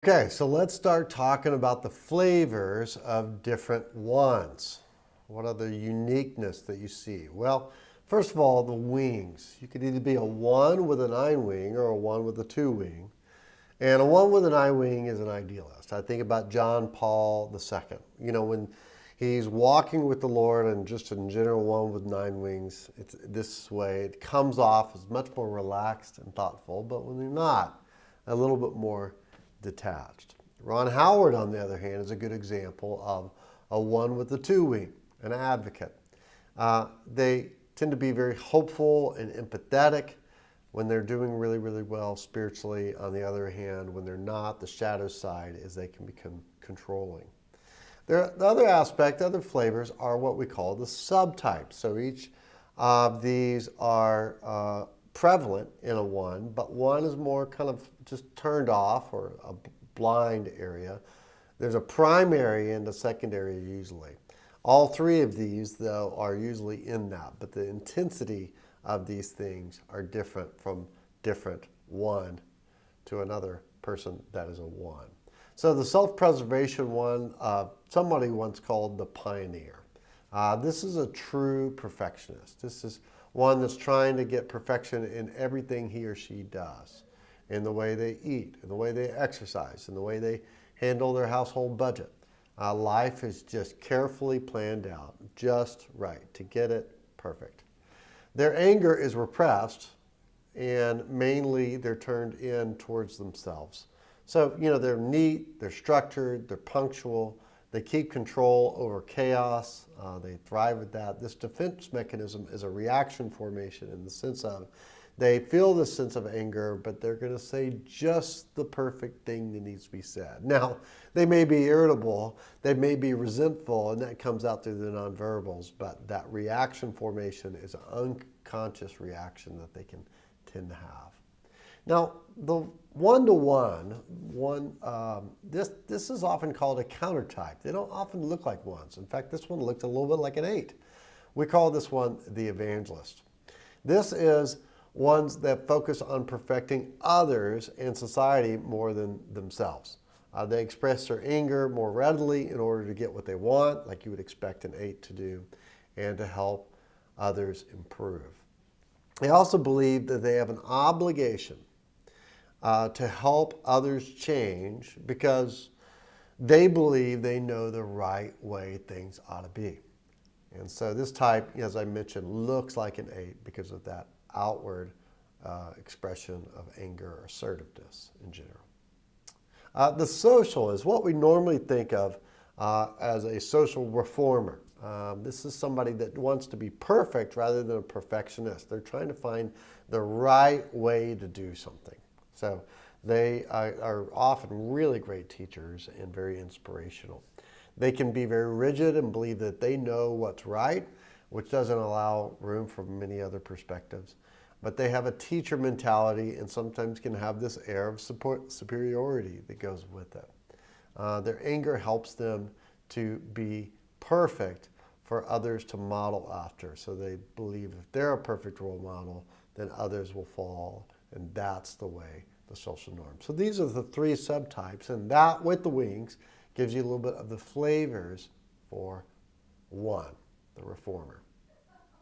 Okay, so let's start talking about the flavors of different ones. What are the uniqueness that you see? Well, first of all, the wings. You could either be a 1 with a 9 wing or a 1 with a 2 wing. And a 1 with an I wing is an idealist. I think about John Paul II. You know, when he's walking with the Lord and just in general 1 with 9 wings, it's this way. It comes off as much more relaxed and thoughtful, but when they're not, a little bit more detached. Ron Howard, on the other hand, is a good example of a 1 with the 2 wing, an advocate. They tend to be very hopeful and empathetic when they're doing really, really well spiritually. On the other hand, when they're not, the shadow side is they can become controlling. The other aspect, other flavors, are what we call the subtypes. So each of these are prevalent in a 1, but 1 is more kind of just turned off or a blind area. There's a primary and a secondary usually. All 3 of these, though, are usually in that, but the intensity of these things are different from different 1 to another person that is a 1. So the self-preservation one, somebody once called the pioneer. This is a true perfectionist. This is one that's trying to get perfection in everything he or she does, in the way they eat, in the way they exercise, in the way they handle their household budget. Life is just carefully planned out, just right, to get it perfect. Their anger is repressed, and mainly they're turned in towards themselves. So, you know, they're neat, they're structured, they're punctual, they keep control over chaos, they thrive at that. This defense mechanism is a reaction formation in the sense of they feel this sense of anger, but they're going to say just the perfect thing that needs to be said. Now, they may be irritable, they may be resentful, and that comes out through the nonverbals, but that reaction formation is an unconscious reaction that they can tend to have. Now, the one-to-one, this is often called a countertype. They don't often look like 1s. In fact, this one looked a little bit like an 8. We call this one the Evangelist. This is ones that focus on perfecting others and society more than themselves. They express their anger more readily in order to get what they want, like you would expect an 8 to do, and to help others improve. They also believe that they have an obligation to help others change because they believe they know the right way things ought to be. And so this type, as I mentioned, looks like an 8 because of that outward expression of anger or assertiveness in general. The social is what we normally think of as a social reformer. This is somebody that wants to be perfect rather than a perfectionist. They're trying to find the right way to do something. So they are often really great teachers and very inspirational. They can be very rigid and believe that they know what's right, which doesn't allow room for many other perspectives. But they have a teacher mentality and sometimes can have this air of superiority that goes with it. Their anger helps them to be perfect for others to model after. So they believe if they're a perfect role model, then others will follow, and that's the way, the social norm. So these are the 3 subtypes, and that with the wings gives you a little bit of the flavors for 1, the reformer.